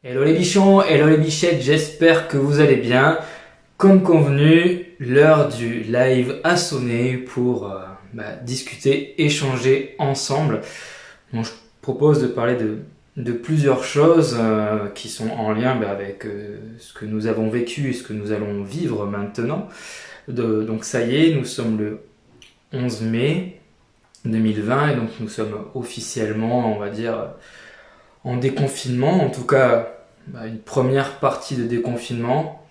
Hello les bichons, hello les bichettes, j'espère que vous allez bien. Comme convenu, l'heure du live a sonné pour discuter, échanger ensemble. Bon, je propose de parler de plusieurs choses qui sont en lien avec ce que nous avons vécu et ce que nous allons vivre maintenant. Donc ça y est, nous sommes le 11 mai 2020 et donc nous sommes officiellement, on va dire, en déconfinement, en tout cas une première partie de déconfinement.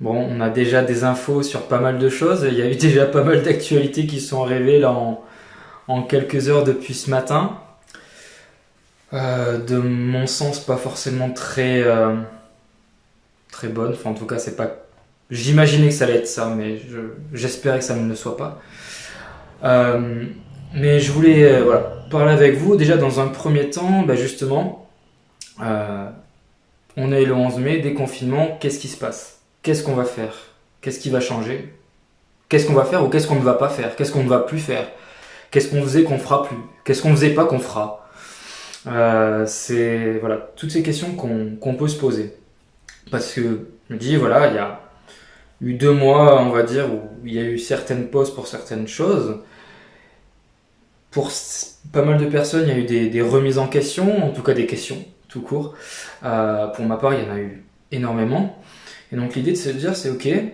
Bon, on a déjà des infos sur pas mal de choses, il y a eu déjà pas mal d'actualités qui sont arrivées là en quelques heures depuis ce matin. De mon sens, pas forcément très bonne, enfin en tout cas c'est pas... J'imaginais que ça allait être ça, mais j'espérais que ça ne le soit pas. Mais je voulais parler avec vous déjà dans un premier temps, justement, on est le 11 mai, déconfinement, qu'est-ce qui se passe? Qu'est-ce qu'on va faire? Qu'est-ce qui va changer? Qu'est-ce qu'on va faire ou qu'est-ce qu'on ne va pas faire? Qu'est-ce qu'on ne va plus faire? Qu'est-ce qu'on faisait qu'on fera plus? Qu'est-ce qu'on faisait pas qu'on fera? C'est voilà, toutes ces questions qu'on peut se poser. Parce que je me dis, voilà, il y a eu 2 mois, on va dire, où il y a eu certaines pauses pour certaines choses. Pour pas mal de personnes, il y a eu des remises en question, en tout cas des questions, tout court. Pour ma part, il y en a eu énormément. Et donc l'idée de se dire, c'est ok. Il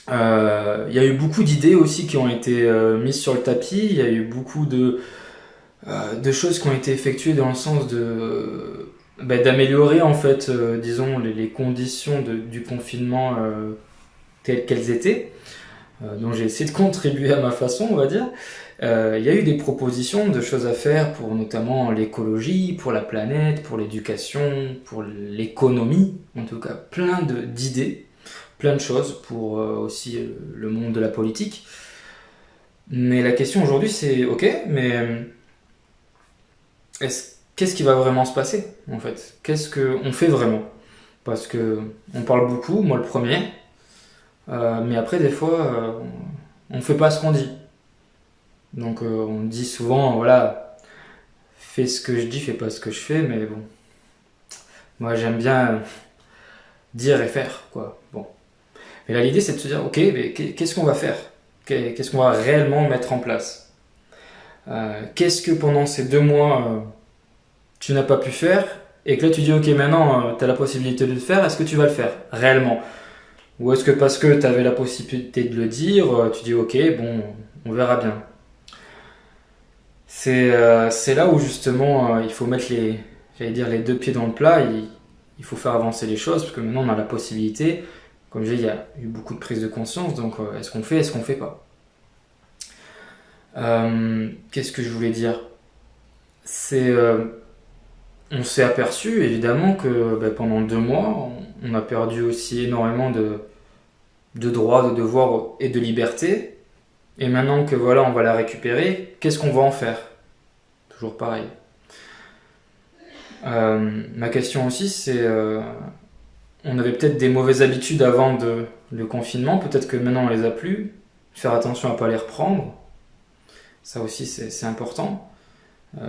y a eu beaucoup d'idées aussi qui ont été mises sur le tapis. Il y a eu beaucoup de choses qui ont été effectuées dans le sens d'améliorer en fait, disons, les conditions du confinement telles qu'elles étaient. Donc j'ai essayé de contribuer à ma façon, on va dire. Il y a eu des propositions de choses à faire pour notamment l'écologie, pour la planète, pour l'éducation, pour l'économie, en tout cas plein d'idées, plein de choses pour aussi le monde de la politique. Mais la question aujourd'hui c'est ok, mais qu'est-ce qui va vraiment se passer en fait? Qu'est-ce qu'on fait vraiment? Parce que on parle beaucoup, moi le premier, mais après des fois on fait pas ce qu'on dit. Donc on dit souvent, voilà, fais ce que je dis, fais pas ce que je fais, mais bon, moi j'aime bien dire et faire, quoi. Bon. Mais là l'idée c'est de se dire, ok, mais qu'est-ce qu'on va faire? Qu'est-ce qu'on va réellement mettre en place? Qu'est-ce que pendant ces 2 mois tu n'as pas pu faire et que là tu dis, ok, maintenant tu as la possibilité de le faire, est-ce que tu vas le faire réellement? Ou est-ce que parce que tu avais la possibilité de le dire, tu dis, ok, bon, on verra bien. C'est là où justement il faut mettre les 2 pieds dans le plat. Il faut faire avancer les choses parce que maintenant on a la possibilité. Comme je dis, il y a eu beaucoup de prise de conscience. Donc est-ce qu'on fait, est-ce qu'on fait pas? Qu'est-ce que je voulais dire? On s'est aperçu évidemment que pendant 2 mois, on a perdu aussi énormément de droits, de devoirs et de libertés. Et maintenant que voilà, on va la récupérer, qu'est-ce qu'on va en faire? Toujours pareil. Ma question aussi, c'est on avait peut-être des mauvaises habitudes avant le confinement, peut-être que maintenant on les a plus. Faire attention à pas les reprendre, ça aussi c'est important.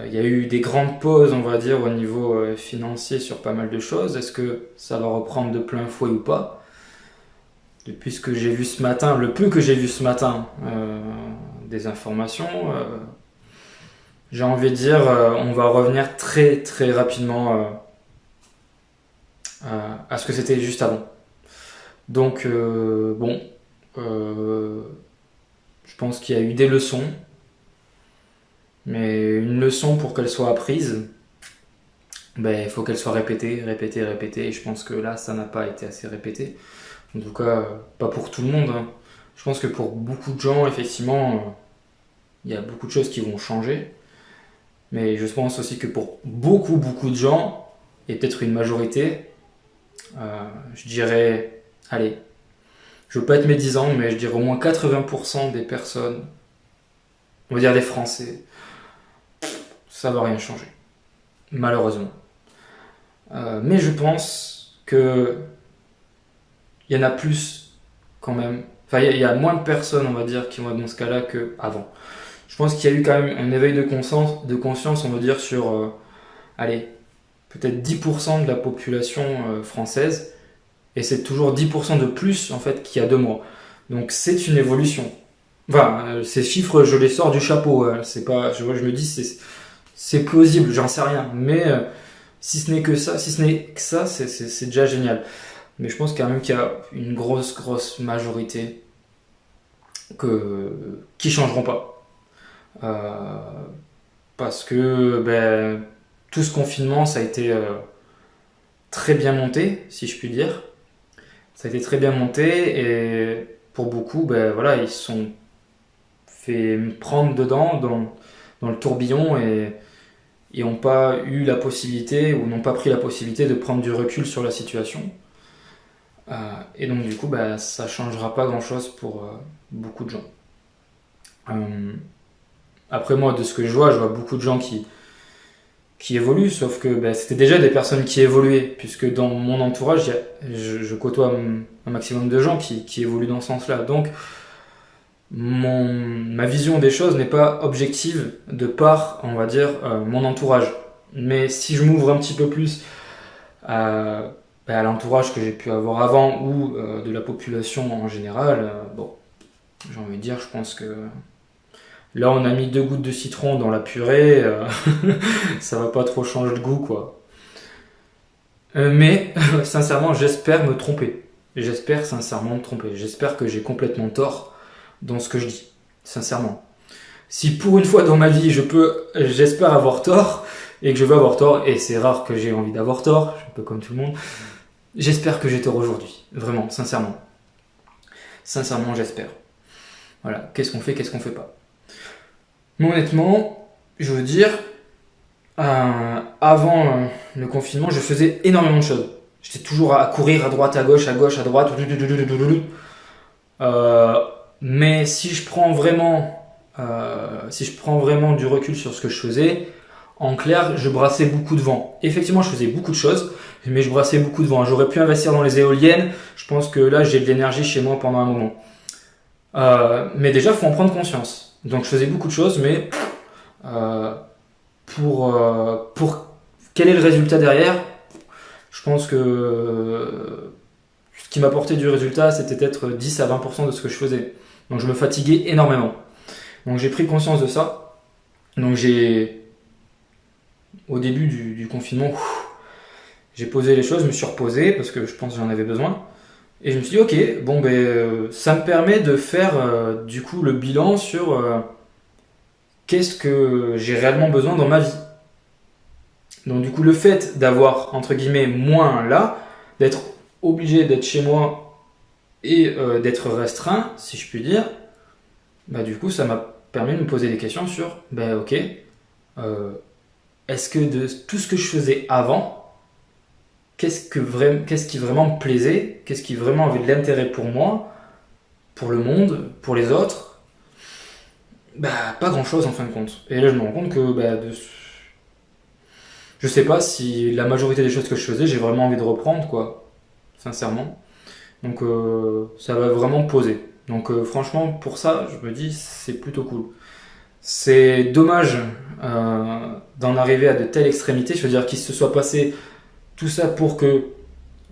Il y a eu des grandes pauses, on va dire, au niveau financier sur pas mal de choses. Est-ce que ça va reprendre de plein fouet ou pas? Depuis ce que j'ai vu ce matin, le peu que j'ai vu ce matin, des informations, j'ai envie de dire, on va revenir très très rapidement à ce que c'était juste avant. Donc, je pense qu'il y a eu des leçons, mais une leçon pour qu'elle soit apprise, il faut qu'elle soit répétée, répétée, répétée, et je pense que là, ça n'a pas été assez répété. En tout cas, pas pour tout le monde, hein. Je pense que pour beaucoup de gens, effectivement, il y a beaucoup de choses qui vont changer. Mais je pense aussi que pour beaucoup, beaucoup de gens, et peut-être une majorité, je dirais, allez, je veux pas être médisant, mais je dirais au moins 80% des personnes, on va dire des Français, ça va rien changer. Malheureusement. Mais je pense que il y en a plus quand même. Enfin, il y a moins de personnes, on va dire, qui vont être dans ce cas-là qu'avant. Je pense qu'il y a eu quand même un éveil de conscience, on va dire, sur, allez, peut-être 10% de la population française, et c'est toujours 10% de plus en fait qu'il y a 2 mois. Donc c'est une évolution. Enfin, ces chiffres, je les sors du chapeau. C'est pas, je me dis, c'est plausible, j'en sais rien. Mais si ce n'est que ça, c'est déjà génial. Mais je pense quand même qu'il y a une grosse majorité qui changeront pas. Parce que tout ce confinement, ça a été très bien monté, si je puis dire. Ça a été très bien monté et pour beaucoup, voilà, ils se sont fait prendre dedans, dans le tourbillon et n'ont pas eu la possibilité ou n'ont pas pris la possibilité de prendre du recul sur la situation. Et donc du coup, ça changera pas grand-chose pour beaucoup de gens. Après moi, de ce que je vois beaucoup de gens qui évoluent, sauf que c'était déjà des personnes qui évoluaient, puisque dans mon entourage, je côtoie un maximum de gens qui évoluent dans ce sens-là. Donc, ma vision des choses n'est pas objective de par, on va dire, mon entourage. Mais si je m'ouvre un petit peu plus à l'entourage que j'ai pu avoir avant ou de la population en général, j'ai envie de dire, je pense que là on a mis 2 gouttes de citron dans la purée, ça va pas trop changer le goût quoi. Mais sincèrement j'espère me tromper. J'espère sincèrement me tromper. J'espère que j'ai complètement tort dans ce que je dis. Sincèrement. Si pour une fois dans ma vie j'espère avoir tort et que je veux avoir tort, et c'est rare que j'ai envie d'avoir tort, je suis un peu comme tout le monde, j'espère que j'ai tort aujourd'hui. Vraiment, sincèrement. Sincèrement j'espère. Voilà, qu'est-ce qu'on fait pas. Mais honnêtement, je veux dire, avant le confinement, je faisais énormément de choses. J'étais toujours à courir à droite, à gauche, à droite. Mais si je prends vraiment du recul sur ce que je faisais, en clair, je brassais beaucoup de vent. Effectivement, je faisais beaucoup de choses, mais je brassais beaucoup de vent. J'aurais pu investir dans les éoliennes. Je pense que là, j'ai de l'énergie chez moi pendant un moment. Mais déjà, il faut en prendre conscience. Donc, je faisais beaucoup de choses, mais pour quel est le résultat derrière? Je pense que ce qui m'apportait du résultat, c'était peut-être 10 à 20% de ce que je faisais. Donc, je me fatiguais énormément. Donc, j'ai pris conscience de ça. Donc, au début du confinement, j'ai posé les choses, je me suis reposé parce que je pense que j'en avais besoin. Et je me suis dit, ok, ça me permet de faire du coup le bilan sur qu'est-ce que j'ai réellement besoin dans ma vie. Donc du coup, le fait d'avoir, entre guillemets, moins là, d'être obligé d'être chez moi et d'être restreint, si je puis dire, du coup, ça m'a permis de me poser des questions sur, ok, est-ce que de tout ce que je faisais avant, qu'est-ce qui vraiment me plaisait, qu'est-ce qui vraiment avait de l'intérêt pour moi, pour le monde, pour les autres, pas grand-chose en fin de compte. Et là, je me rends compte que je sais pas si la majorité des choses que je faisais, j'ai vraiment envie de reprendre, quoi, sincèrement. Donc ça va vraiment poser. Donc franchement, pour ça, je me dis, c'est plutôt cool. C'est dommage d'en arriver à de telles extrémités, je veux dire qu'il se soit passé tout ça pour que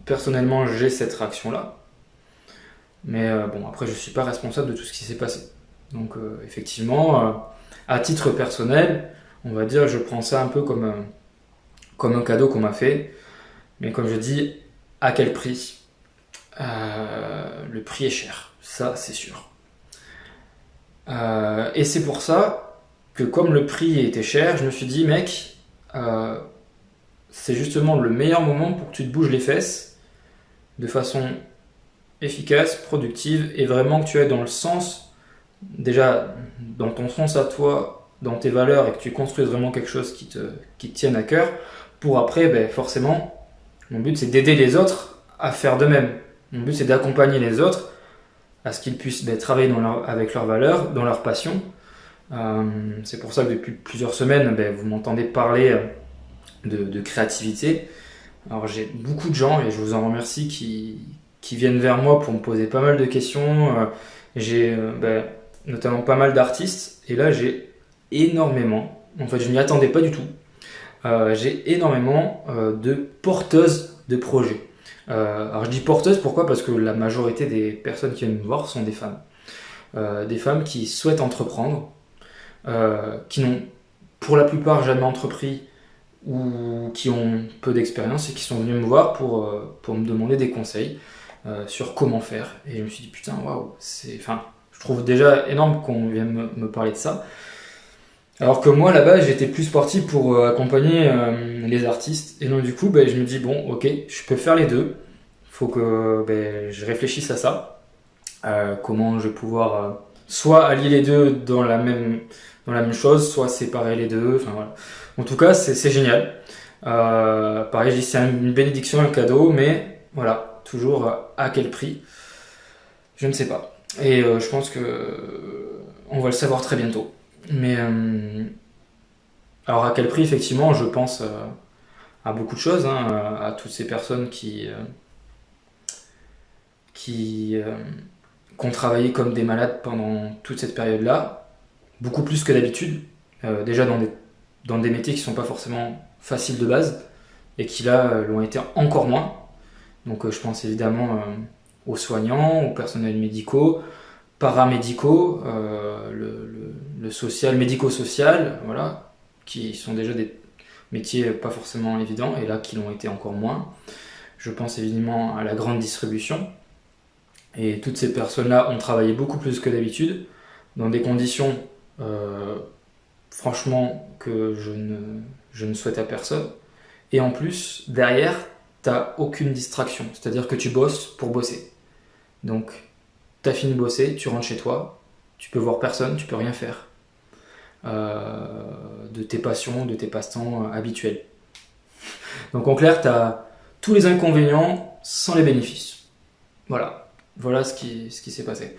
personnellement j'ai cette réaction-là. Mais après, je ne suis pas responsable de tout ce qui s'est passé. Donc effectivement, à titre personnel, on va dire, je prends ça un peu comme un cadeau qu'on m'a fait. Mais comme je dis, à quel prix? Le prix est cher, ça c'est sûr. Et c'est pour ça que comme le prix était cher, je me suis dit, mec, c'est justement le meilleur moment pour que tu te bouges les fesses de façon efficace, productive et vraiment que tu ailles dans le sens, déjà dans ton sens à toi, dans tes valeurs et que tu construises vraiment quelque chose qui te tienne à cœur pour après, forcément, mon but c'est d'aider les autres à faire de même. Mon but c'est d'accompagner les autres à ce qu'ils puissent travailler avec leurs valeurs, dans leur passion. C'est pour ça que depuis plusieurs semaines, vous m'entendez parler de créativité. Alors j'ai beaucoup de gens et je vous en remercie qui viennent vers moi pour me poser pas mal de questions. J'ai notamment pas mal d'artistes et là j'ai énormément, en fait je m'y attendais pas du tout, j'ai énormément de porteuses de projets. Alors je dis porteuses, pourquoi? Parce que la majorité des personnes qui viennent me voir sont des femmes. Des femmes qui souhaitent entreprendre, qui n'ont pour la plupart jamais entrepris ou qui ont peu d'expérience et qui sont venues me voir pour me demander des conseils sur comment faire. Et je me suis dit, putain, waouh, je trouve déjà énorme qu'on vienne me parler de ça. Alors que moi, là-bas, j'étais plus parti pour accompagner les artistes. Et donc, du coup, je me dis, bon, ok, je peux faire les deux. Faut que je réfléchisse à ça. Comment je vais pouvoir soit allier les deux dans la même chose, soit séparer les deux. Enfin, voilà. En tout cas, c'est génial. Pareil, je dis, c'est une bénédiction, un cadeau, mais voilà, toujours à quel prix? Je ne sais pas. Et je pense que on va le savoir très bientôt. Mais alors à quel prix, effectivement, je pense à beaucoup de choses, hein, à toutes ces personnes qui ont travaillé comme des malades pendant toute cette période-là, beaucoup plus que d'habitude, déjà dans des métiers qui ne sont pas forcément faciles de base, et qui là l'ont été encore moins. Donc je pense évidemment aux soignants, aux personnels médicaux, paramédicaux, le social, médico-social, voilà, qui sont déjà des métiers pas forcément évidents, et là qui l'ont été encore moins. Je pense évidemment à la grande distribution. Et toutes ces personnes-là ont travaillé beaucoup plus que d'habitude, dans des conditions, franchement, que je ne souhaite à personne. Et en plus, derrière, t'as aucune distraction. C'est-à-dire que tu bosses pour bosser. Donc, t'as fini de bosser, tu rentres chez toi, tu peux voir personne, tu peux rien faire de tes passions, de tes passe-temps habituels. Donc en clair, t'as tous les inconvénients sans les bénéfices. Voilà ce qui s'est passé.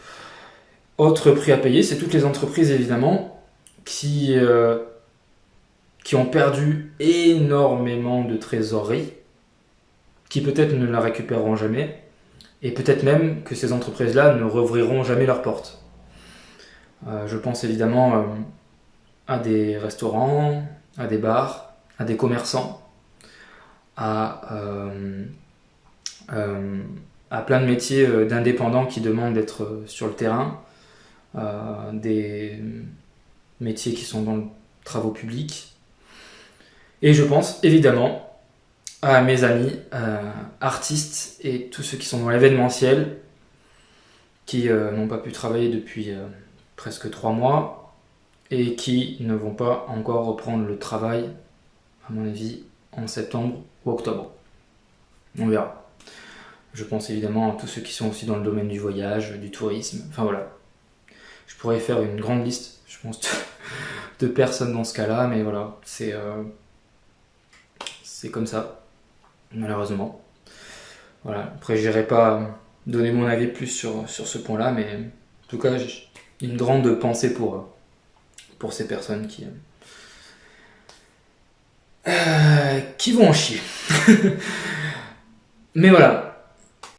Autre prix à payer, c'est toutes les entreprises évidemment qui ont perdu énormément de trésorerie, qui peut-être ne la récupéreront jamais, et peut-être même que ces entreprises-là ne rouvriront jamais leurs portes. Je pense évidemment à des restaurants, à des bars, à des commerçants, à plein de métiers d'indépendants qui demandent d'être sur le terrain, des métiers qui sont dans le travaux publics. Et je pense évidemment à mes amis artistes et tous ceux qui sont dans l'événementiel, qui n'ont pas pu travailler depuis presque 3 mois et qui ne vont pas encore reprendre le travail, à mon avis, en septembre ou octobre. On verra. Je pense évidemment à tous ceux qui sont aussi dans le domaine du voyage, du tourisme, enfin voilà. Je pourrais faire une grande liste, je pense, de personnes dans ce cas-là, mais voilà, c'est comme ça, malheureusement. Voilà. Après, je n'irai pas donner mon avis plus sur ce point-là, mais en tout cas, j'ai une grande pensée pour ces personnes qui vont en chier. Mais voilà,